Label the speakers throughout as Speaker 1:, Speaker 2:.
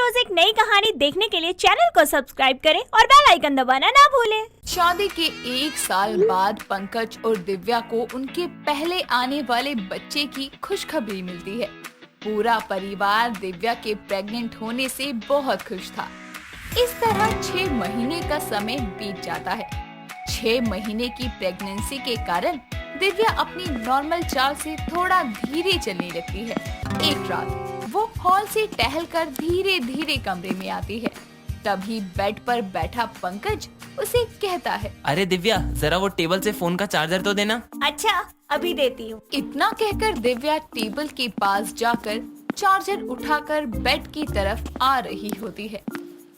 Speaker 1: रोज एक नई कहानी देखने के लिए चैनल को सब्सक्राइब करें और बेल आइकन दबाना ना भूलें।
Speaker 2: शादी के 1 साल बाद पंकज और दिव्या को उनके पहले आने वाले बच्चे की खुशखबरी मिलती है। पूरा परिवार दिव्या के प्रेग्नेंट होने से बहुत खुश था। इस तरह 6 महीने का समय बीत जाता है। 6 महीने की प्रेगनेंसी के कारण दिव्या अपनी नॉर्मल चाल से थोड़ा धीरे चलने लगती है। एक रात वो हॉल से टहलकर धीरे धीरे कमरे में आती है। तभी बेड पर बैठा पंकज उसे कहता है,
Speaker 3: अरे दिव्या, जरा वो टेबल से फोन का चार्जर तो देना।
Speaker 1: अच्छा, अभी देती हूँ।
Speaker 2: इतना कहकर दिव्या टेबल के पास जाकर चार्जर उठाकर बेड की तरफ आ रही होती है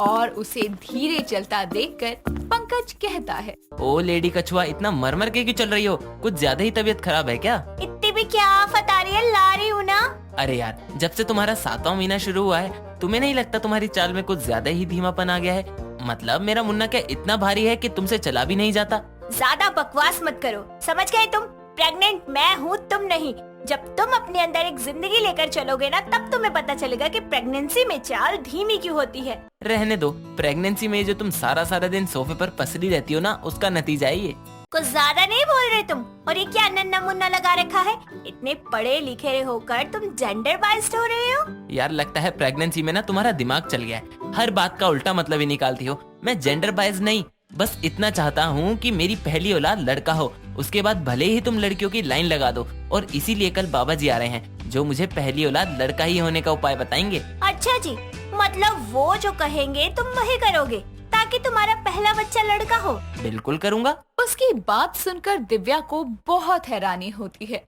Speaker 2: और उसे धीरे चलता देखकर पंकज कहता है,
Speaker 3: ओ लेडी कछुआ, इतना मर के क्यों चल रही हो? कुछ ज्यादा ही तबीयत खराब है क्या?
Speaker 1: इतनी भी क्या आफत आ रही है, ला रही हूँ ना।
Speaker 3: अरे यार, जब से तुम्हारा 7वां महीना शुरू हुआ है, तुम्हें नहीं लगता तुम्हारी चाल में कुछ ज्यादा ही धीमापन आ गया है? मतलब मेरा मुन्ना क्या इतना भारी है कि तुमसे चला भी नहीं जाता?
Speaker 1: ज्यादा बकवास मत करो, समझ गए तुम? प्रेग्नेंट मैं हूँ, तुम नहीं। जब तुम अपने अंदर एक जिंदगी लेकर चलोगे ना, तब तुम्हें पता चलेगा कि प्रेगनेंसी में चाल धीमी क्यों होती है।
Speaker 3: रहने दो, प्रेगनेंसी में जो तुम सारा दिन सोफे पर पसरी रहती हो ना, उसका नतीजा है ये।
Speaker 1: कुछ ज्यादा नहीं बोल रहे तुम। और ये क्या नन्ना मुन्ना लगा रखा है? इतने पढ़े लिखे होकर तुम जेंडर बाइस्ड हो रहे हो।
Speaker 3: यार, लगता है प्रेगनेंसी में ना तुम्हारा दिमाग चल गया है। हर बात का उल्टा मतलब ही निकालती हो। मैं जेंडर बाइस्ड नहीं, बस इतना चाहता हूँ कि मेरी पहली औलाद लड़का हो। उसके बाद भले ही तुम लड़कियों की लाइन लगा दो। और इसीलिए कल बाबा जी आ रहे हैं, जो मुझे पहली औलाद लड़का ही होने का उपाय बताएंगे।
Speaker 1: अच्छा जी, मतलब वो जो कहेंगे तुम वही करोगे ताकि तुम्हारा पहला बच्चा लड़का हो?
Speaker 3: बिल्कुल करूँगा।
Speaker 2: उसकी बात सुनकर दिव्या को बहुत हैरानी होती है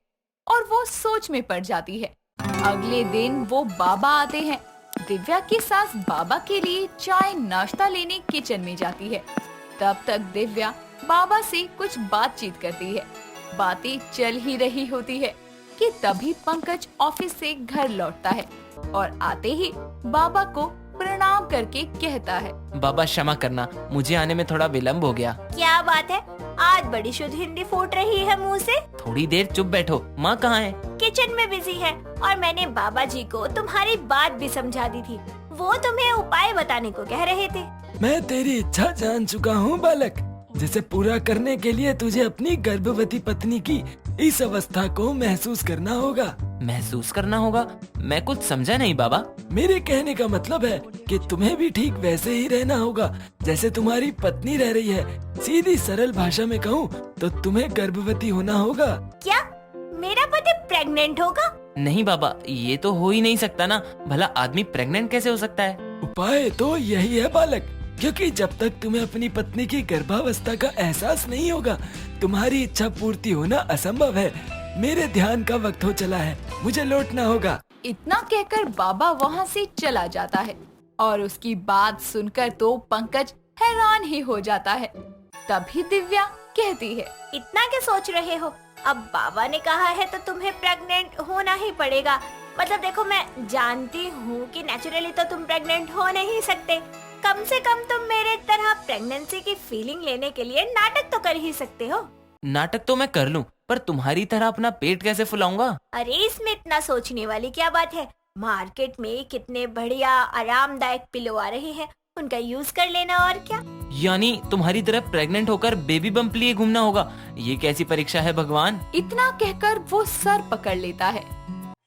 Speaker 2: और वो सोच में पड़ जाती है। अगले दिन वो बाबा आते हैं। दिव्या की सास बाबा के लिए चाय नाश्ता लेने किचन में जाती है। तब तक दिव्या बाबा से कुछ बातचीत करती है। बातें चल ही रही होती है कि तभी पंकज ऑफिस से घर लौटता है और आते ही बाबा को प्रणाम करके कहता है,
Speaker 3: बाबा क्षमा करना, मुझे आने में थोड़ा विलम्ब हो गया।
Speaker 1: क्या बात है, आज बड़ी शुद्ध हिंदी फूट रही है मुंह से।
Speaker 3: थोड़ी देर चुप बैठो। माँ कहाँ है?
Speaker 1: किचन में बिजी है। और मैंने बाबा जी को तुम्हारी बात भी समझा दी थी। वो तुम्हें उपाय बताने को कह रहे थे।
Speaker 4: मैं तेरी इच्छा जान चुका हूँ बालक, जिसे पूरा करने के लिए तुझे अपनी गर्भवती पत्नी की इस अवस्था को महसूस करना होगा।
Speaker 3: महसूस करना होगा? मैं कुछ समझा नहीं बाबा।
Speaker 4: मेरे कहने का मतलब है कि तुम्हें भी ठीक वैसे ही रहना होगा जैसे तुम्हारी पत्नी रह रही है। सीधी सरल भाषा में कहूँ तो तुम्हें गर्भवती होना होगा।
Speaker 1: क्या मेरा पति प्रेग्नेंट होगा?
Speaker 3: नहीं बाबा, ये तो हो ही नहीं सकता ना। भला आदमी प्रेग्नेंट कैसे हो सकता है?
Speaker 4: उपाय तो यही है बालक, क्योंकि जब तक तुम्हें अपनी पत्नी की गर्भावस्था का एहसास नहीं होगा, तुम्हारी इच्छा पूर्ति होना असंभव है। मेरे ध्यान का वक्त हो चला है, मुझे लौटना होगा।
Speaker 2: इतना कहकर बाबा वहाँ से चला जाता है और उसकी बात सुनकर तो पंकज हैरान ही हो जाता है। तभी दिव्या कहती है,
Speaker 1: इतना क्या सोच रहे हो? अब बाबा ने कहा है तो तुम्हें प्रेग्नेंट होना ही पड़ेगा। मतलब देखो, मैं जानती हूँ कि नेचुरली तो तुम प्रेग्नेंट हो नहीं सकते। कम से कम तुम मेरे तरह प्रेगनेंसी की फीलिंग लेने के लिए नाटक तो कर ही सकते हो।
Speaker 3: नाटक तो मैं कर लूं, पर तुम्हारी तरह अपना पेट कैसे फुलाऊंगा?
Speaker 1: अरे इसमें इतना सोचने वाली क्या बात है? मार्केट में कितने बढ़िया आरामदायक पिलो आ रहे हैं, उनका यूज कर लेना। और क्या?
Speaker 3: यानी तुम्हारी तरह प्रेग्नेंट होकर बेबी बम्प लिए घूमना होगा? ये कैसी परीक्षा है भगवान?
Speaker 2: इतना कहकर वो सर पकड़ लेता है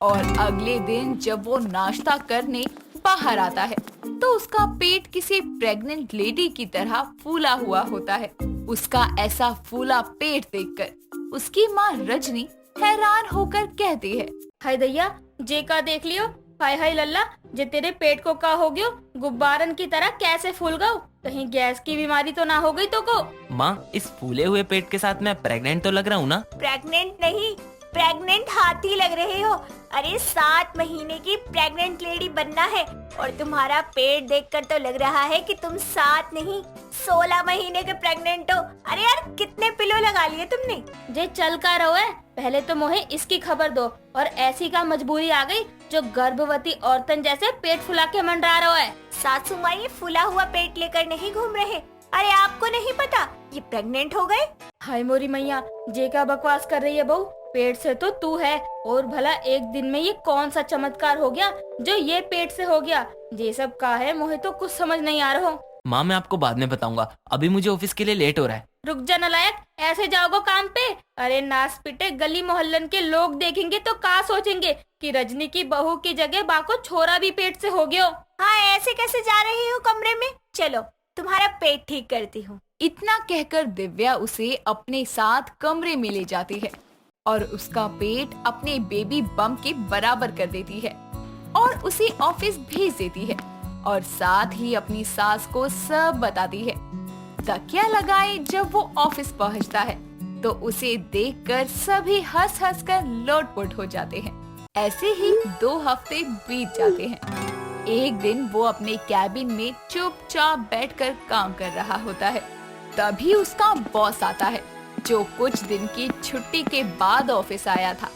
Speaker 2: और अगले दिन जब वो नाश्ता करने बाहर आता है तो उसका पेट किसी प्रेग्नेंट लेडी की तरह फूला हुआ होता है। उसका ऐसा फूला पेट देखकर उसकी माँ रजनी हैरान होकर कहती है,
Speaker 5: हाय दैया, जे का देख लियो। हाय हाय लल्ला, जे तेरे पेट को का हो गयो? गुब्बारन की तरह कैसे फूल गयो? कहीं गैस की बीमारी तो ना हो गई तो को?
Speaker 3: माँ, इस फूले हुए पेट के साथ मैं प्रेग्नेंट तो लग रहा हूँ ना?
Speaker 1: प्रेग्नेंट नहीं, प्रेग्नेंट हाथी लग रहे हो। अरे 7 महीने की प्रेग्नेंट लेडी बनना है और तुम्हारा पेट देखकर तो लग रहा है कि तुम 7 नहीं 16 महीने के प्रेग्नेंट हो। अरे यार, कितने पिलो लगा लिए तुमने?
Speaker 5: जे चल का रहो है, पहले तो मोहे इसकी खबर दो। और ऐसी का मजबूरी आ गई जो गर्भवती औरतन जैसे पेट फुला के मंडरा रहो है।
Speaker 1: सासू माँ ये फुला हुआ पेट लेकर नहीं घूम रहे। अरे आपको नहीं पता ये प्रेग्नेंट हो गए?
Speaker 5: हाय मोरी मैया, जे का बकवास कर रही है बहू? पेट से तो तू है, और भला एक दिन में ये कौन सा चमत्कार हो गया जो ये पेट से हो गया? ये सब का है, मुझे तो कुछ समझ नहीं आ रहा हो।
Speaker 3: माँ मैं आपको बाद में बताऊंगा, अभी मुझे ऑफिस के लिए लेट हो रहा है।
Speaker 5: रुक जा नालायक, ऐसे जाओगे काम पे? अरे नास पिटे, गली मोहल्लन के लोग देखेंगे तो क्या सोचेंगे कि रजनी की बहू की जगह बाको छोरा भी पेट से हो गयो।
Speaker 1: हाँ, ऐसे कैसे जा रही हो कमरे में? चलो तुम्हारा पेट ठीक करती हूँ।
Speaker 2: इतना कहकर दिव्या उसे अपने साथ कमरे में ले जाती है और उसका पेट अपने बेबी बम के बराबर कर देती है और उसे ऑफिस भेज देती है और साथ ही अपनी सास को सब बताती है। तकिया लगाए जब वो ऑफिस पहुंचता है तो उसे देखकर सभी हंस हंस कर लोटपोट हो जाते हैं। ऐसे ही 2 हफ्ते बीत जाते हैं। एक दिन वो अपने कैबिन में चुपचाप बैठकर काम कर रहा होता है। तभी उसका बॉस आता है जो कुछ दिन की छुट्टी के बाद ऑफिस आया था।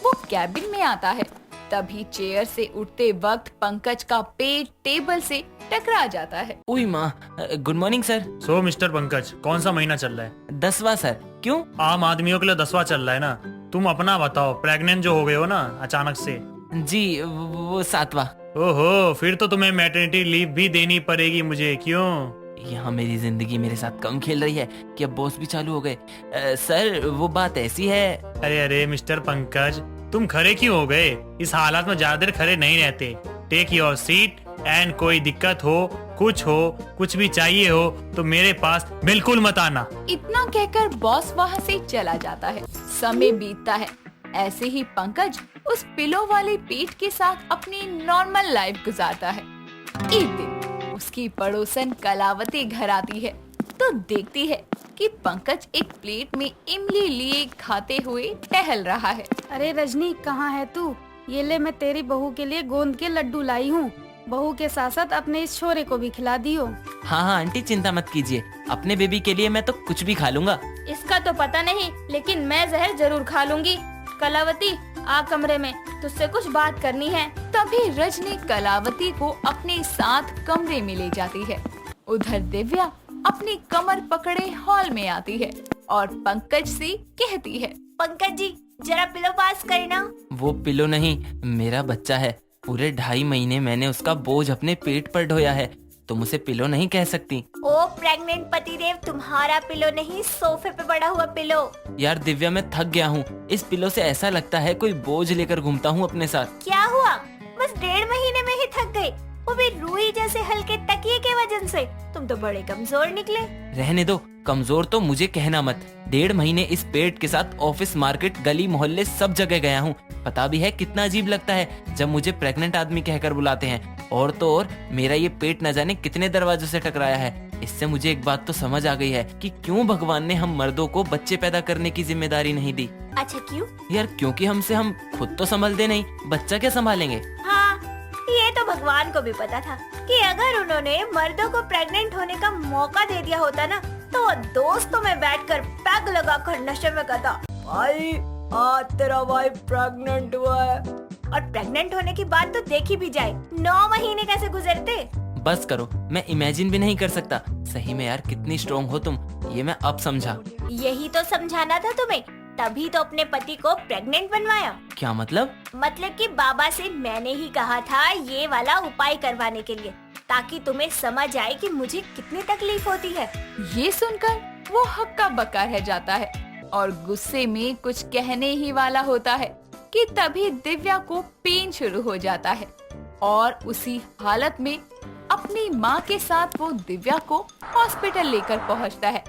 Speaker 2: वो कैबिन में आता है, तभी चेयर से उठते वक्त पंकज का पेट टेबल से टकरा जाता है।
Speaker 3: ओए माँ, गुड मॉर्निंग सर।
Speaker 6: सो मिस्टर पंकज, कौन सा महीना चल रहा है?
Speaker 3: 10वां सर। क्यों?
Speaker 6: आम आदमियों के लिए 10वां चल रहा है ना। तुम अपना बताओ, प्रेग्नेंट जो हो गए हो ना अचानक से।
Speaker 3: जी वो 7वां।
Speaker 6: ओहो, फिर तो तुम्हें मैटरनिटी लीव भी देनी पड़ेगी मुझे। क्यों?
Speaker 3: यहाँ मेरी जिंदगी मेरे साथ कम खेल रही है कि अब बॉस भी चालू हो गए। सर वो बात ऐसी है।
Speaker 6: अरे मिस्टर पंकज, तुम खड़े क्यों हो गए? इस हालात में ज्यादा देर खड़े नहीं रहते। टेक योर सीट एंड कोई दिक्कत हो, कुछ भी चाहिए हो तो मेरे पास बिल्कुल मत आना।
Speaker 2: इतना कहकर बॉस वहाँ से चला जाता है। समय बीतता है। ऐसे ही पंकज उस पिलो वाले पेट के साथ अपनी नॉर्मल लाइफ गुजारता है। एक दिन उसकी पड़ोसन कलावती घर आती है तो देखती है कि पंकज एक प्लेट में इमली लिए खाते हुए टहल रहा है।
Speaker 5: अरे रजनी, कहाँ है तू? ये ले, मैं तेरी बहू के लिए गोंद के लड्डू लाई हूँ। बहू के साथ साथ अपने इस छोरे को भी खिला दियो।
Speaker 3: हाँ आंटी चिंता मत कीजिए, अपने बेबी के लिए मैं तो कुछ भी खा लूंगा।
Speaker 5: इसका तो पता नहीं, लेकिन मैं जहर जरूर खा लूंगी। कलावती, आ कमरे में, तुझसे कुछ बात करनी है।
Speaker 2: तभी रजनी कलावती को अपने साथ कमरे में ले जाती है। उधर दिव्या अपनी कमर पकड़े हॉल में आती है और पंकज से कहती है,
Speaker 1: पंकज जी जरा पिलो पास करना।
Speaker 3: वो पिलो नहीं, मेरा बच्चा है। पूरे 2.5 महीने मैंने उसका बोझ अपने पेट पर ढोया है, तुम उसे पिलो नहीं कह सकती।
Speaker 1: ओ प्रेग्नेंट पतिदेव, तुम्हारा पिलो नहीं, सोफे पे पड़ा हुआ पिलो।
Speaker 3: यार दिव्या मैं थक गया हूँ, इस पिलो से ऐसा लगता है कोई बोझ लेकर घूमता हूँ अपने साथ।
Speaker 1: क्या हुआ? बस 1.5 महीने में ही थक गई, वो भी रूई जैसे हल्के तकिए के वजन से। तुम तो बड़े कमजोर निकले।
Speaker 3: रहने दो, कमजोर तो मुझे कहना मत। 1.5 महीने इस पेट के साथ ऑफिस, मार्केट, गली मोहल्ले सब जगह गया हूँ। पता भी है कितना अजीब लगता है जब मुझे प्रेग्नेंट आदमी कहकर बुलाते हैं। और तो और मेरा ये पेट न जाने कितने दरवाजों से टकराया है। इससे मुझे एक बात तो समझ आ गई है कि क्यों भगवान ने हम मर्दों को बच्चे पैदा करने की जिम्मेदारी नहीं दी।
Speaker 1: अच्छा क्यों?
Speaker 3: यार क्योंकि हम खुद तो संभलते नहीं, बच्चा क्या संभालेंगे।
Speaker 1: हाँ, ये तो भगवान को भी पता था कि अगर उन्होंने मर्दों को प्रेग्नेंट होने का मौका दे दिया होता ना, तो वो दोस्तों में बैठकर पैग लगाकर नशे में कहता, भाई आज तेरा भाई प्रेग्नेंट हुआ है। और प्रेग्नेंट होने की बात तो देखी भी जाए, 9 महीने कैसे गुजरते।
Speaker 3: बस करो, मैं इमेजिन भी नहीं कर सकता। सही में यार कितनी स्ट्रॉन्ग हो तुम, ये मैं अब समझा।
Speaker 1: यही तो समझाना था तुम्हें, तभी तो अपने पति को प्रेग्नेंट बनवाया।
Speaker 3: क्या मतलब?
Speaker 1: मतलब कि बाबा से मैंने ही कहा था ये वाला उपाय करवाने के लिए, ताकि तुम्हें समझ आए कि मुझे कितनी तकलीफ होती है।
Speaker 2: ये सुनकर वो हक्का बक्का रह जाता है और गुस्से में कुछ कहने ही वाला होता है कि तभी दिव्या को पेन शुरू हो जाता है और उसी हालत में अपनी माँ के साथ वो दिव्या को हॉस्पिटल लेकर पहुँचता है,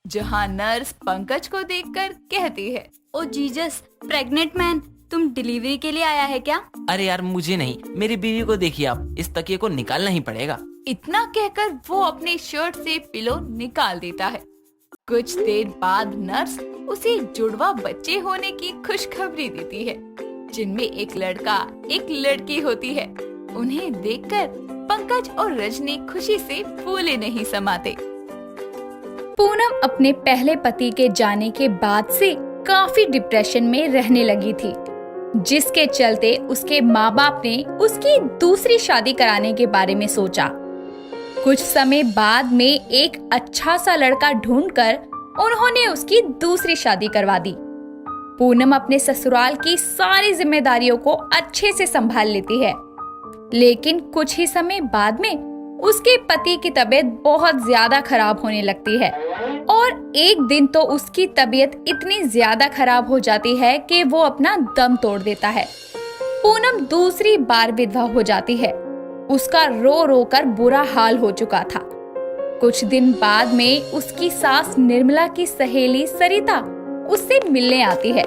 Speaker 2: जहाँ नर्स पंकज को देखकर कहती है,
Speaker 5: ओ जीसस, प्रेग्नेंट मैन, तुम डिलीवरी के लिए आया है क्या?
Speaker 3: अरे यार मुझे नहीं, मेरी बीवी को देखिए आप, इस तकिए को निकालना ही पड़ेगा।
Speaker 2: इतना कहकर वो अपने शर्ट से पिलो निकाल देता है। कुछ देर बाद नर्स उसे जुड़वा बच्चे होने की खुशखबरी देती है, जिनमें एक लड़का एक लड़की होती है। उन्हें देखकर पंकज और रजनी खुशी से फूले नहीं समाते।
Speaker 7: पूनम अपने पहले पति के जाने के बाद से काफी डिप्रेशन में रहने लगी थी, जिसके चलते उसके माँ बाप ने उसकी दूसरी शादी कराने के बारे में सोचा। कुछ समय बाद में एक अच्छा सा लड़का ढूंढकर उन्होंने उसकी दूसरी शादी करवा दी। पूनम अपने ससुराल की सारी जिम्मेदारियों को अच्छे से संभाल लेती है लेकिन कुछ ही समय बाद में उसके पति की तबीयत बहुत ज्यादा खराब होने लगती है और एक दिन तो उसकी तबीयत इतनी ज्यादा खराब हो जाती है कि वो अपना दम तोड़ देता है। पूनम दूसरी बार विधवा हो जाती है। उसका रो रो कर बुरा हाल हो चुका था। कुछ दिन बाद में उसकी सास निर्मला की सहेली सरिता उससे मिलने आती है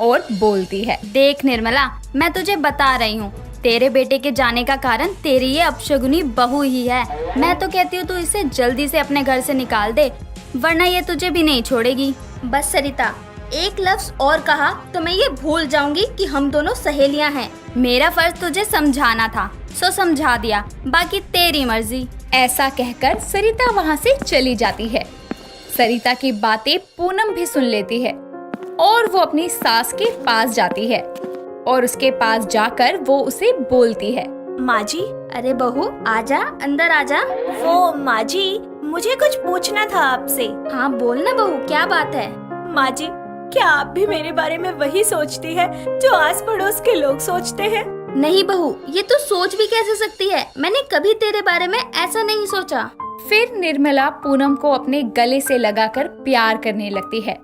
Speaker 7: और बोलती है,
Speaker 5: देख निर्मला, मैं तुझे बता रही हूँ, तेरे बेटे के जाने का कारण तेरी ये अपशगुनी बहू ही है। मैं तो कहती हूँ तू इसे जल्दी से अपने घर से निकाल दे, वरना ये तुझे भी नहीं छोड़ेगी। बस सरिता, एक लफ्ज और कहा तो मैं ये भूल जाऊंगी कि हम दोनों सहेलियां हैं। मेरा फर्ज तुझे समझाना था, सो समझा दिया, बाकी तेरी मर्जी।
Speaker 7: ऐसा कहकर सरिता वहाँ से चली जाती है। सरिता की बातें पूनम भी सुन लेती है और वो अपनी सास के पास जाती है और उसके पास जाकर वो उसे बोलती है,
Speaker 1: माँ जी।
Speaker 5: अरे बहू, आजा, अंदर आजा।
Speaker 1: वो माँ जी, मुझे कुछ पूछना था आपसे।
Speaker 5: हाँ बोल ना बहू, क्या बात है?
Speaker 1: माँ जी, क्या आप भी मेरे बारे में वही सोचती है जो आस पड़ोस के लोग सोचते हैं?
Speaker 5: नहीं बहू, ये तो सोच भी कैसे सकती है, मैंने कभी तेरे बारे में ऐसा नहीं सोचा।
Speaker 7: फिर निर्मला पूनम को अपने गले से लगाकर प्यार करने लगती है।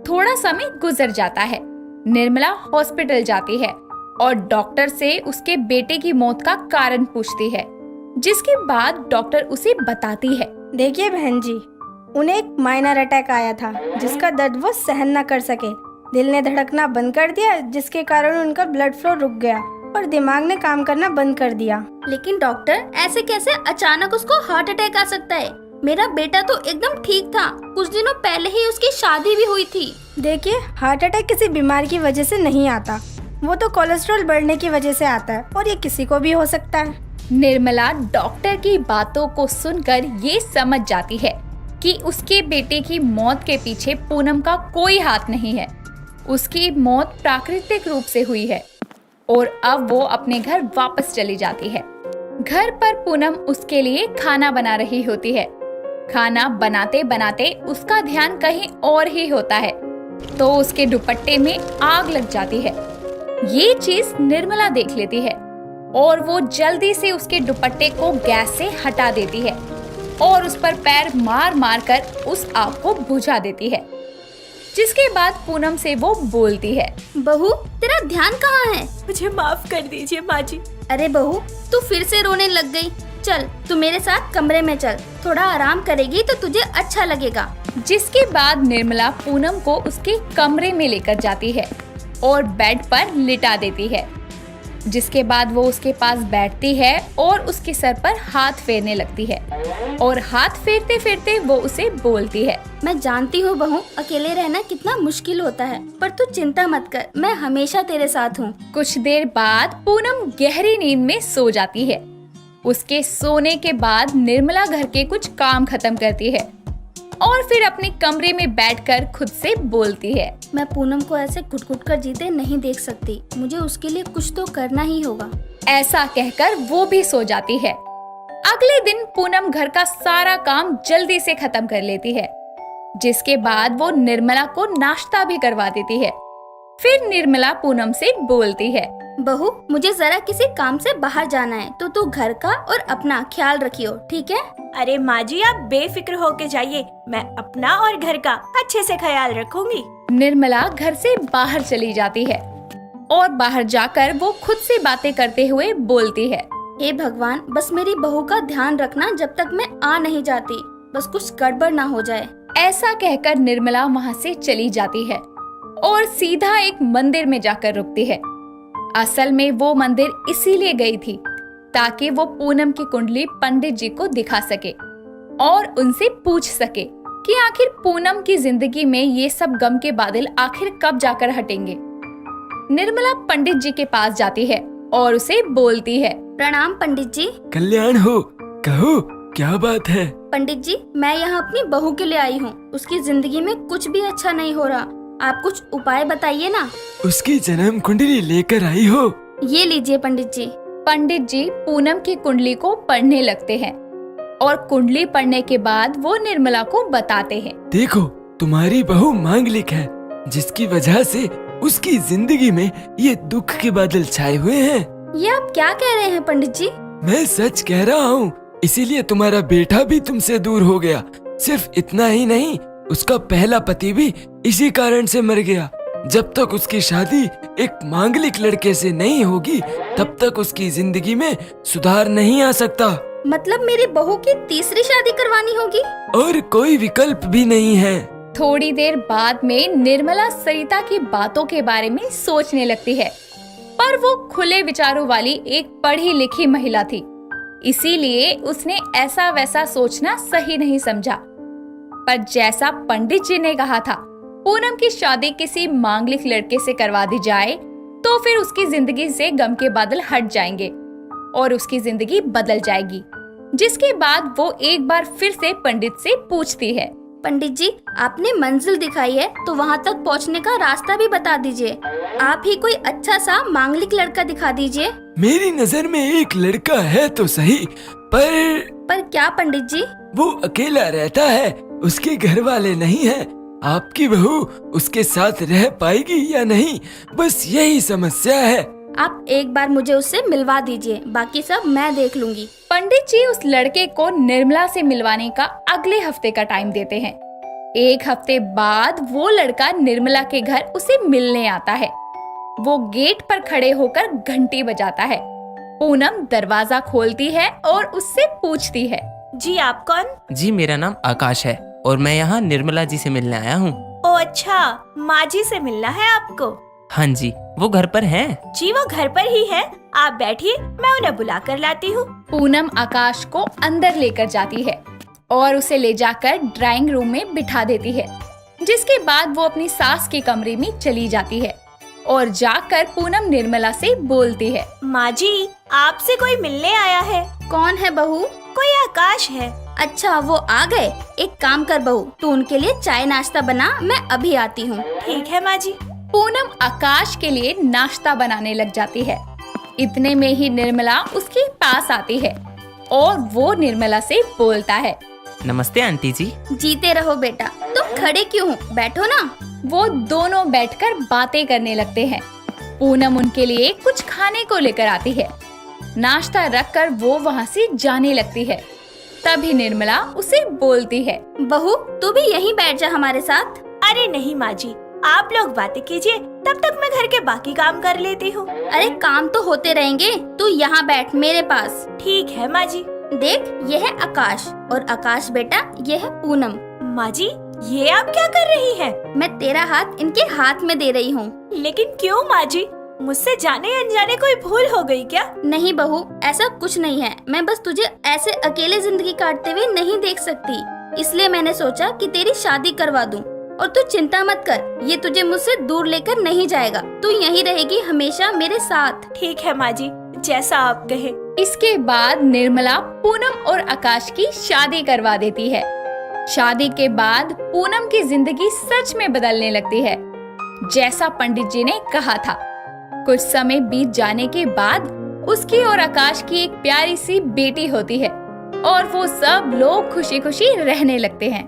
Speaker 7: थोड़ा समय गुजर जाता है। निर्मला हॉस्पिटल जाती है और डॉक्टर से उसके बेटे की मौत का कारण पूछती है, जिसके बाद डॉक्टर उसे बताती है,
Speaker 8: देखिए बहन जी, उन्हें एक माइनर अटैक आया था जिसका दर्द वो सहन न कर सके। दिल ने धड़कना बंद कर दिया, जिसके कारण उनका ब्लड फ्लो रुक गया और दिमाग ने काम करना बंद कर दिया।
Speaker 5: लेकिन डॉक्टर, ऐसे कैसे अचानक उसको हार्ट अटैक आ सकता है? मेरा बेटा तो एकदम ठीक था, कुछ दिनों पहले ही उसकी शादी भी हुई थी।
Speaker 8: देखिए, हार्ट अटैक किसी बीमारी की वजह से नहीं आता, वो तो कोलेस्ट्रॉल बढ़ने की वजह से आता है और ये किसी को भी हो सकता है।
Speaker 7: निर्मला डॉक्टर की बातों को सुनकर ये समझ जाती है कि उसके बेटे की मौत के पीछे पूनम का कोई हाथ नहीं है। उसकी मौत प्राकृतिक रूप से हुई है और अब वो अपने घर वापस चली जाती है। घर पर पूनम उसके लिए खाना बना रही होती है। खाना बनाते बनाते उसका ध्यान कहीं और ही होता है तो उसके दुपट्टे में आग लग जाती है। ये चीज निर्मला देख लेती है और वो जल्दी से उसके दुपट्टे को गैस से हटा देती है और उस पर पैर मार मार कर उस आग को बुझा देती है। जिसके बाद पूनम से वो बोलती है,
Speaker 5: बहू, तेरा ध्यान कहाँ है?
Speaker 1: मुझे माफ कर दीजिए माँ जी।
Speaker 5: अरे बहू, तू फिर से रोने लग गई। चल, तू मेरे साथ कमरे में चल, थोड़ा आराम करेगी तो तुझे अच्छा लगेगा।
Speaker 7: जिसके बाद निर्मला पूनम को उसके कमरे में लेकर जाती है और बेड पर लिटा देती है। जिसके बाद वो उसके पास बैठती है और उसके सर पर हाथ फेरने लगती है और हाथ फेरते फेरते वो उसे बोलती है,
Speaker 5: मैं जानती हूँ बहू, अकेले रहना कितना मुश्किल होता है, पर तू चिंता मत कर, मैं हमेशा तेरे साथ हूँ।
Speaker 7: कुछ देर बाद पूनम गहरी नींद में सो जाती है। उसके सोने के बाद निर्मला घर के कुछ काम खत्म करती है और फिर अपने कमरे में बैठकर खुद से बोलती है,
Speaker 5: मैं पूनम को ऐसे घुट-घुट कर जीते नहीं देख सकती, मुझे उसके लिए कुछ तो करना ही होगा।
Speaker 7: ऐसा कहकर वो भी सो जाती है। अगले दिन पूनम घर का सारा काम जल्दी से खत्म कर लेती है। जिसके बाद वो निर्मला को नाश्ता भी करवा देती है। फिर निर्मला पूनम से बोलती है,
Speaker 5: बहू, मुझे जरा किसी काम से बाहर जाना है तो तू घर का और अपना ख्याल रखियो, ठीक है?
Speaker 1: अरे माँ जी, आप बेफिक्र होके जाइए, मैं अपना और घर का अच्छे से ख्याल रखूंगी।
Speaker 7: निर्मला घर से बाहर चली जाती है और बाहर जाकर वो खुद से बातें करते हुए बोलती है,
Speaker 5: हे भगवान, बस मेरी बहू का ध्यान रखना जब तक मैं आ नहीं जाती, बस कुछ गड़बड़ ना हो जाए।
Speaker 7: ऐसा कहकर निर्मला वहाँ से चली जाती है और सीधा एक मंदिर में जाकर रुकती है। असल में वो मंदिर इसीलिए गई थी ताकि वो पूनम की कुंडली पंडित जी को दिखा सके और उनसे पूछ सके कि आखिर पूनम की जिंदगी में ये सब गम के बादल आखिर कब जाकर हटेंगे। निर्मला पंडित जी के पास जाती है और उसे बोलती है,
Speaker 5: प्रणाम पंडित जी।
Speaker 4: कल्याण हो, कहो क्या बात है?
Speaker 5: पंडित जी, मैं यहाँ अपनी बहू के लिए आई हूँ, उसकी जिंदगी में कुछ भी अच्छा नहीं हो रहा, आप कुछ उपाय बताइए ना।
Speaker 4: उसकी जन्म कुंडली लेकर आई हो?
Speaker 5: ये लीजिए पंडित जी।
Speaker 7: पंडित जी पूनम की कुंडली को पढ़ने लगते हैं और कुंडली पढ़ने के बाद वो निर्मला को बताते हैं,
Speaker 4: देखो तुम्हारी बहू मांगलिक है, जिसकी वजह से उसकी जिंदगी में ये दुख के बादल छाए हुए हैं।
Speaker 5: ये आप क्या कह रहे हैं पंडित जी?
Speaker 4: मैं सच कह रहा हूँ, इसीलिए तुम्हारा बेटा भी तुमसे दूर हो गया। सिर्फ इतना ही नहीं, उसका पहला पति भी इसी कारण से मर गया। जब तक उसकी शादी एक मांगलिक लड़के से नहीं होगी, तब तक उसकी जिंदगी में सुधार नहीं आ सकता।
Speaker 5: मतलब मेरी बहू की तीसरी शादी करवानी होगी?
Speaker 4: और कोई विकल्प भी नहीं है।
Speaker 7: थोड़ी देर बाद में निर्मला सरिता की बातों के बारे में सोचने लगती है, पर वो खुले विचारों वाली एक पढ़ी लिखी महिला थी, इसीलिए उसने ऐसा वैसा सोचना सही नहीं समझा। पर जैसा पंडित जी ने कहा था, पूनम की शादी किसी मांगलिक लड़के से करवा दी जाए तो फिर उसकी जिंदगी से गम के बादल हट जाएंगे और उसकी जिंदगी बदल जाएगी। जिसके बाद वो एक बार फिर से पंडित से पूछती है,
Speaker 5: पंडित जी, आपने मंजिल दिखाई है तो वहाँ तक पहुँचने का रास्ता भी बता दीजिए। आप ही कोई अच्छा सा मांगलिक लड़का दिखा दीजिए।
Speaker 4: मेरी नजर में एक लड़का है तो सही, पर
Speaker 5: क्या पंडित जी?
Speaker 4: वो अकेला रहता है, उसके घर वाले नहीं हैं। आपकी बहू उसके साथ रह पाएगी या नहीं, बस यही समस्या है।
Speaker 5: आप एक बार मुझे उससे मिलवा दीजिए, बाकी सब मैं देख लूंगी।
Speaker 7: पंडित जी उस लड़के को निर्मला से मिलवाने का अगले हफ्ते का टाइम देते हैं। एक हफ्ते बाद वो लड़का निर्मला के घर उसे मिलने आता है। वो गेट पर खड़े होकर घंटी बजाता है। पूनम दरवाजा खोलती है और उससे पूछती है,
Speaker 1: जी आप कौन?
Speaker 3: जी मेरा नाम आकाश है और मैं यहाँ निर्मला जी से मिलने आया हूँ।
Speaker 1: ओ अच्छा, माँ जी से मिलना है आपको?
Speaker 3: हाँ जी, वो घर पर हैं।
Speaker 1: जी वो घर पर ही है, आप बैठिए, मैं उन्हें बुला कर लाती हूँ।
Speaker 7: पूनम आकाश को अंदर लेकर जाती है और उसे ले जाकर ड्राइंग रूम में बिठा देती है। जिसके बाद वो अपनी सास के कमरे में चली जाती है और जाकर पूनम निर्मला से बोलती है,
Speaker 1: माँ जी आपसे कोई मिलने आया है।
Speaker 5: कौन है बहू?
Speaker 1: कोई आकाश है।
Speaker 5: अच्छा वो आ गए। एक काम कर बहू, तू उनके लिए चाय नाश्ता बना, मैं अभी आती हूँ।
Speaker 1: ठीक है माँ जी।
Speaker 7: पूनम आकाश के लिए नाश्ता बनाने लग जाती है। इतने में ही निर्मला उसके पास आती है और वो निर्मला से बोलता है,
Speaker 3: नमस्ते आंटी जी।
Speaker 5: जीते रहो बेटा। तुम खड़े क्यों हो, बैठो ना।
Speaker 7: वो दोनों बैठकर बातें करने लगते हैं। पूनम उनके लिए कुछ खाने को लेकर आती है। नाश्ता रखकर वो वहाँ से जाने लगती है। तभी निर्मला उसे बोलती है,
Speaker 5: बहू तू भी यहीं बैठ जा हमारे साथ।
Speaker 1: अरे नहीं माँ जी, आप लोग बातें कीजिए, तब तक मैं घर के बाकी काम कर लेती हूँ।
Speaker 5: अरे काम तो होते रहेंगे, तू यहाँ बैठ मेरे पास।
Speaker 1: ठीक है माँ जी।
Speaker 5: देख ये है आकाश और आकाश बेटा ये है पूनम।
Speaker 1: माँ जी ये आप क्या कर रही हैं?
Speaker 5: मैं तेरा हाथ इनके हाथ में दे रही हूँ।
Speaker 1: लेकिन क्यों माँ जी, मुझसे जाने अनजाने कोई भूल हो गई क्या?
Speaker 5: नहीं बहू, ऐसा कुछ नहीं है। मैं बस तुझे ऐसे अकेले जिंदगी काटते हुए नहीं देख सकती, इसलिए मैंने सोचा कि तेरी शादी करवा दूं। और तू चिंता मत कर, ये तुझे मुझसे दूर लेकर नहीं जाएगा। तू यहीं रहेगी हमेशा मेरे साथ।
Speaker 1: ठीक है माँ जी, जैसा आप कहे।
Speaker 7: इसके बाद निर्मला पूनम और आकाश की शादी करवा देती है। शादी के बाद पूनम की जिंदगी सच में बदलने लगती है, जैसा पंडित जी ने कहा था। कुछ समय बीत जाने के बाद उसकी और आकाश की एक प्यारी सी बेटी होती है और वो सब लोग खुशी खुशी रहने लगते हैं।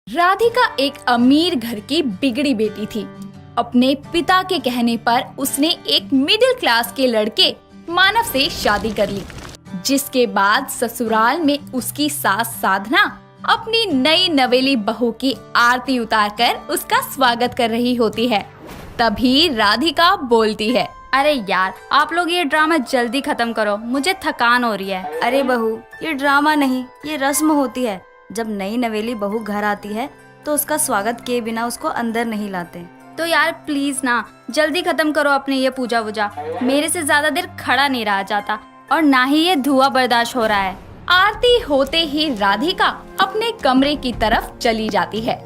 Speaker 7: राधिका एक अमीर घर की बिगड़ी बेटी थी। अपने पिता के कहने पर उसने एक मिडिल क्लास के लड़के मानव से शादी कर ली। जिसके बाद ससुराल में उसकी सास साधना अपनी नई नवेली बहू की आरती उतारकर उसका स्वागत कर रही होती है। तभी राधिका बोलती है,
Speaker 5: अरे यार आप लोग ये ड्रामा जल्दी खत्म करो, मुझे थकान हो रही है। अरे बहू ये ड्रामा नहीं, ये रस्म होती है। जब नई नवेली बहू घर आती है तो उसका स्वागत किए बिना उसको अंदर नहीं लाते। तो यार प्लीज ना जल्दी खत्म करो अपनी ये पूजा वूजा। मेरे से ज्यादा देर खड़ा नहीं रहा जाता और ना ही ये धुआं बर्दाश्त हो रहा है।
Speaker 7: आरती होते ही राधिका अपने कमरे की तरफ चली जाती है।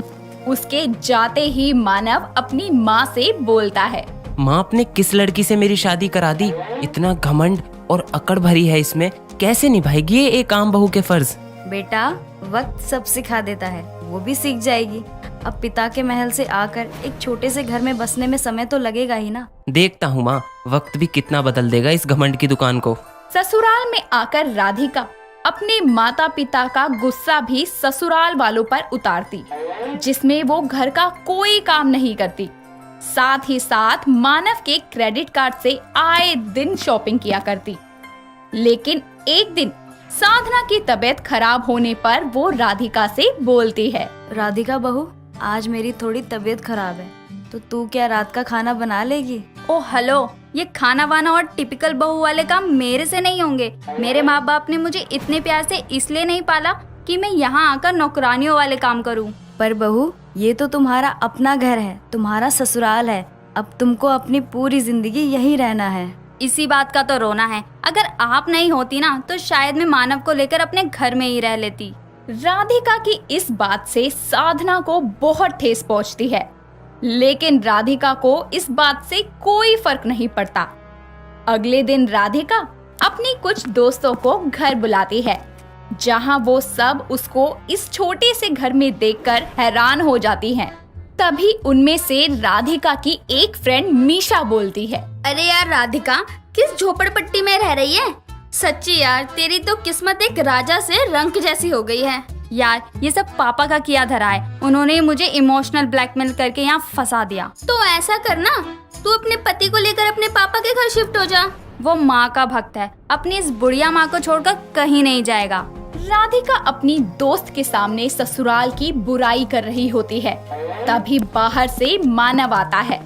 Speaker 7: उसके जाते ही मानव अपनी माँ से बोलता है,
Speaker 3: माँ आपने किस लड़की से मेरी शादी करा दी? इतना घमंड और अकड़ भरी है इसमें, कैसे निभाएगी ये एक आम बहू के फर्ज?
Speaker 5: बेटा वक्त सब सिखा देता है, वो भी सीख जाएगी। अब पिता के महल से आकर एक छोटे से घर में बसने में समय तो लगेगा ही ना।
Speaker 3: देखता हूँ माँ, वक्त भी कितना बदल देगा इस घमंड की दुकान को।
Speaker 7: ससुराल में आकर राधिका अपने माता पिता का गुस्सा भी ससुराल वालों पर उतारती, जिसमें वो घर का कोई काम नहीं करती साथ ही साथ मानव के क्रेडिट कार्ड से आए दिन शॉपिंग किया करती। लेकिन एक दिन साधना की तबीयत खराब होने पर वो राधिका से बोलती है।
Speaker 5: राधिका बहू, आज मेरी थोड़ी तबीयत खराब है, तो तू क्या रात का खाना बना लेगी? ओ हेलो, ये खाना वाना और टिपिकल बहू वाले काम मेरे से नहीं होंगे। मेरे माँ बाप ने मुझे इतने प्यार से इसलिए नहीं पाला कि मैं यहाँ आकर नौकरानियों वाले काम करूँ। पर बहू, ये तो तुम्हारा अपना घर है, तुम्हारा ससुराल है। अब तुमको अपनी पूरी जिंदगी यहीं रहना है। इसी बात का तो रोना है। अगर आप नहीं होती ना तो शायद मैं मानव को लेकर अपने घर में ही रह लेती।
Speaker 7: राधिका की इस बात से साधना को बहुत ठेस पहुंचती है, लेकिन राधिका को इस बात से कोई फर्क नहीं पड़ता। अगले दिन राधिका अपनी कुछ दोस्तों को घर बुलाती है, जहां वो सब उसको इस छोटे से घर में देखकर हैरान हो जाती हैं। तभी उनमें से राधिका की एक फ्रेंड मीशा बोलती है।
Speaker 5: अरे यार राधिका, किस झोपड़पट्टी में रह रही है? सच्ची यार, तेरी तो किस्मत एक राजा से रंक जैसी हो गई है। यार, ये सब पापा का किया धरा है। उन्होंने ही मुझे इमोशनल ब्लैकमेल करके यहाँ फंसा दिया। तो ऐसा करना, तू अपने पति को लेकर अपने पापा के घर शिफ्ट हो जा। वो माँ का भक्त है, अपनी इस बुढ़िया माँ को छोड़कर कहीं नहीं जाएगा।
Speaker 7: राधिका अपनी दोस्त के सामने ससुराल की बुराई कर रही होती है। तभी बाहर से मानव आता है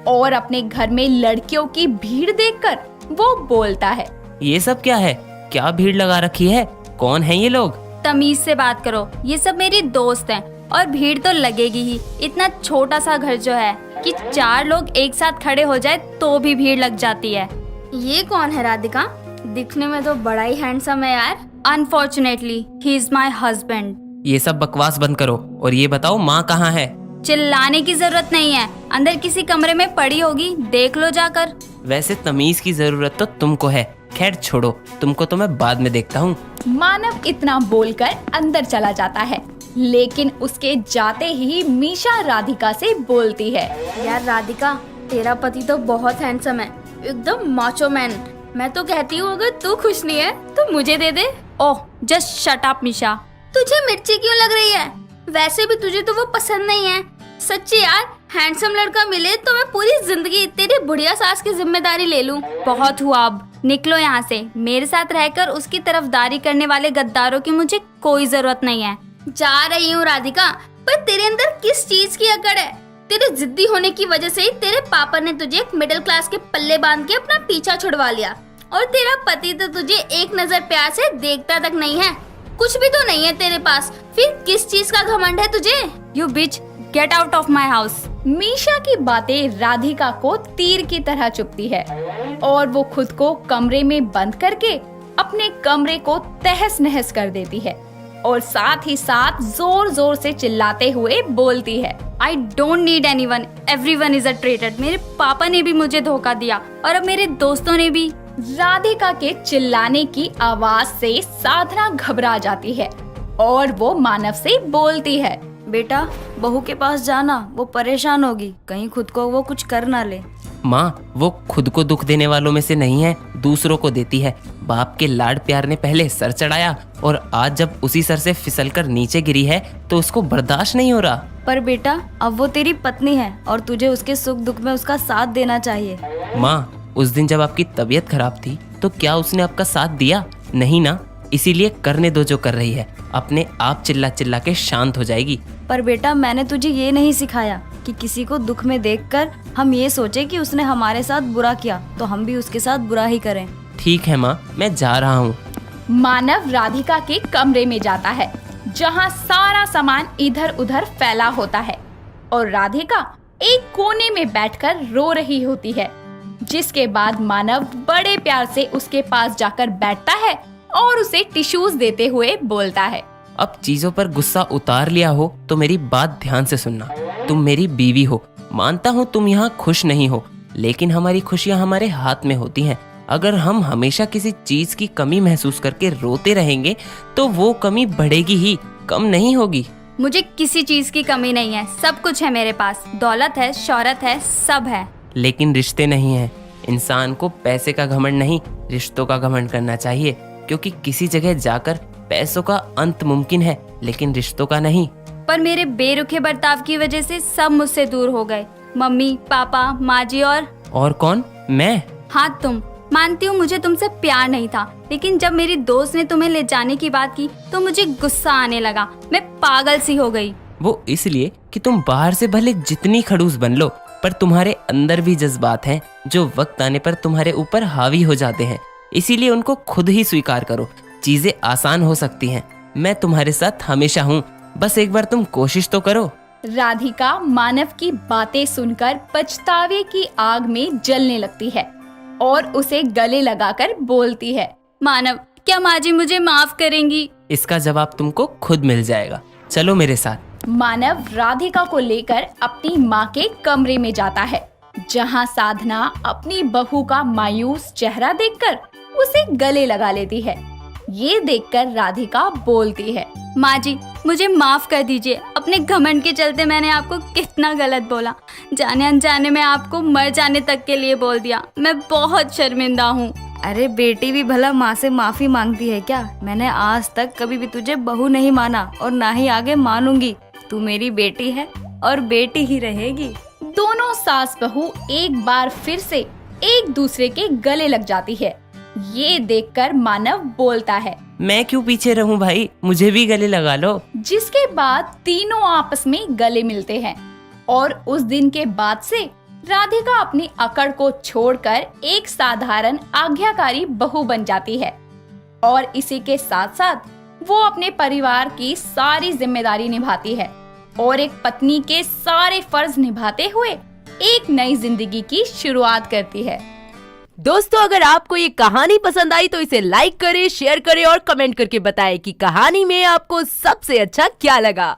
Speaker 7: और अपने घर में लड़कियों की भीड़ देखकर वो बोलता है।
Speaker 3: ये सब क्या है? क्या भीड़ लगा रखी है? कौन है ये लोग?
Speaker 5: तमीज से बात करो, ये सब मेरी दोस्त हैं और भीड़ तो लगेगी ही। इतना छोटा सा घर जो है कि 4 लोग एक साथ खड़े हो जाए तो भी भीड़ लग जाती है। ये कौन है राधिका? दिखने में तो बड़ा ही हैंडसम है यार। Unfortunately he is my husband.
Speaker 3: ये सब बकवास बंद करो और ये बताओ माँ कहाँ है?
Speaker 5: चिल्लाने की जरूरत नहीं है, अंदर किसी कमरे में पड़ी होगी, देख लो जाकर।
Speaker 3: वैसे तमीज की जरूरत तो तुमको है। खैर छोड़ो, तुमको तो मैं बाद में देखता हूँ।
Speaker 7: मानव इतना बोलकर अंदर चला जाता है, लेकिन उसके जाते ही मीशा राधिका से बोलती है।
Speaker 5: यार राधिका, तेरा पति तो बहुत हैंडसम है, एकदम माचो मैन। मैं तो कहती हूँ अगर तू खुश नहीं है तो मुझे दे दे। Oh just shut up Misha. तुझे मिर्ची क्यों लग रही है? वैसे भी तुझे तो वो पसंद नहीं है। सच्ची यार, हैंडसम लड़का मिले तो मैं पूरी जिंदगी तेरी बुढ़िया सास की जिम्मेदारी ले लूं। बहुत हुआ, अब निकलो यहाँ से। मेरे साथ रहकर उसकी तरफदारी करने वाले गद्दारों की मुझे कोई जरूरत नहीं है। जा रही हूँ राधिका, पर तेरे अंदर किस चीज की अकड़ है? तेरे जिद्दी होने की वजह से ही तेरे पापा ने तुझे एक मिडिल क्लास के पल्ले बांध के अपना पीछा छुड़वा लिया, और तेरा पति तो तुझे एक नजर प्यार से देखता तक नहीं है। कुछ भी तो नहीं है तेरे पास, फिर किस चीज का घमंड है तुझे? You bitch, get out of my house.
Speaker 7: Misha की बातें राधिका को तीर की तरह चुभती है और वो खुद को कमरे में बंद करके अपने कमरे को तहस नहस कर देती है और साथ ही साथ जोर जोर से चिल्लाते हुए बोलती है।
Speaker 5: I don't need anyone, everyone is a traitor। मेरे पापा ने भी मुझे धोखा दिया और अब मेरे दोस्तों ने भी।
Speaker 7: राधिका के चिल्लाने की आवाज से साधना घबरा जाती है और वो मानव से बोलती है।
Speaker 5: बेटा, बहू के पास जाना, वो परेशान होगी, कहीं खुद को वो कुछ कर ना ले।
Speaker 3: माँ, वो खुद को दुख देने वालों में से नहीं है, दूसरों को देती है। बाप के लाड प्यार ने पहले सर चढ़ाया और आज जब उसी सर से फिसलकर नीचे गिरी है तो उसको बर्दाश्त नहीं हो रहा।
Speaker 5: पर बेटा, अब वो तेरी पत्नी है और तुझे उसके सुख दुख में उसका साथ देना चाहिए।
Speaker 3: माँ, उस दिन जब आपकी तबीयत खराब थी तो क्या उसने आपका साथ दिया? नहीं ना। इसीलिए करने दो जो कर रही है, अपने आप चिल्ला चिल्ला के शांत हो जाएगी।
Speaker 5: पर बेटा, मैंने तुझे ये नहीं सिखाया कि किसी को दुख में देखकर हम ये सोचे कि उसने हमारे साथ बुरा किया तो हम भी उसके साथ बुरा ही करें।
Speaker 3: ठीक है माँ, मैं जा रहा हूँ।
Speaker 7: मानव राधिका के कमरे में जाता है, जहाँ सारा सामान इधर उधर फैला होता है और राधिका एक कोने में बैठकर रो रही होती है। जिसके बाद मानव बड़े प्यार से उसके पास जाकर बैठता है और उसे टिश्यूज देते हुए बोलता है।
Speaker 3: अब चीजों पर गुस्सा उतार लिया हो तो मेरी बात ध्यान से सुनना। तुम मेरी बीवी हो, मानता हूँ तुम यहाँ खुश नहीं हो, लेकिन हमारी खुशियाँ हमारे हाथ में होती हैं। अगर हम हमेशा किसी चीज की कमी महसूस करके रोते रहेंगे तो वो कमी बढ़ेगी ही, कम नहीं होगी।
Speaker 5: मुझे किसी चीज की कमी नहीं है, सब कुछ है मेरे पास। दौलत है, शोहरत है, सब है।
Speaker 3: लेकिन रिश्ते नहीं हैं। इंसान को पैसे का घमंड नहीं, रिश्तों का घमंड करना चाहिए, क्योंकि किसी जगह जाकर पैसों का अंत मुमकिन है लेकिन रिश्तों का नहीं।
Speaker 5: पर मेरे बेरुखे बर्ताव की वजह से सब मुझसे दूर हो गए। मम्मी, पापा, माँ जी
Speaker 3: और कौन? मैं?
Speaker 5: हाँ तुम। मानती हूँ मुझे तुमसे प्यार नहीं था, लेकिन जब मेरी दोस्त ने तुम्हें ले जाने की बात की तो मुझे गुस्सा आने लगा। मैं पागल सी हो गई।
Speaker 3: वो इसलिए कि तुम बाहर से भले जितनी खड़ूस बन लो, पर तुम्हारे अंदर भी जज्बात हैं जो वक्त आने पर तुम्हारे ऊपर हावी हो जाते हैं। इसीलिए उनको खुद ही स्वीकार करो। चीजें आसान हो सकती हैं। मैं तुम्हारे साथ हमेशा हूँ, बस एक बार तुम कोशिश तो करो।
Speaker 7: राधिका मानव की बातें सुनकर पछतावे की आग में जलने लगती है और उसे गले लगाकर बोलती है,
Speaker 5: मानव, क्या माँ जी मुझे माफ करेंगी?
Speaker 3: इसका जवाब तुमको खुद मिल जाएगा। चलो मेरे साथ।
Speaker 7: मानव राधिका को लेकर अपनी माँ के कमरे में जाता है, जहाँ साधना अपनी बहू का मायूस चेहरा देखकर उसे गले लगा लेती है। ये देखकर राधिका बोलती है,
Speaker 5: माँ जी मुझे माफ कर दीजिए। अपने घमंड के चलते मैंने आपको कितना गलत बोला। जाने अनजाने में आपको मर जाने तक के लिए बोल दिया। मैं बहुत शर्मिंदा हूँ।
Speaker 9: अरे बेटी भी भला माँ से माफी मांगती है क्या? मैंने आज तक कभी भी तुझे बहू नहीं माना और ना ही आगे मानूंगी। तू मेरी बेटी है और बेटी ही रहेगी।
Speaker 7: दोनों सास बहू एक बार फिर से एक दूसरे के गले लग जाती है। ये देखकर मानव बोलता है,
Speaker 3: मैं क्यों पीछे रहूं भाई, मुझे भी गले लगा लो।
Speaker 7: जिसके बाद तीनों आपस में गले मिलते हैं और उस दिन के बाद से राधिका अपनी अकड़ को छोड़कर एक साधारण आज्ञाकारी बहू बन जाती है और इसी के साथ साथ वो अपने परिवार की सारी जिम्मेदारी निभाती है और एक पत्नी के सारे फर्ज निभाते हुए एक नई जिंदगी की शुरुआत करती है।
Speaker 10: दोस्तों, अगर आपको ये कहानी पसंद आई तो इसे लाइक करें, शेयर करें और कमेंट करके बताएं कि कहानी में आपको सबसे अच्छा क्या लगा।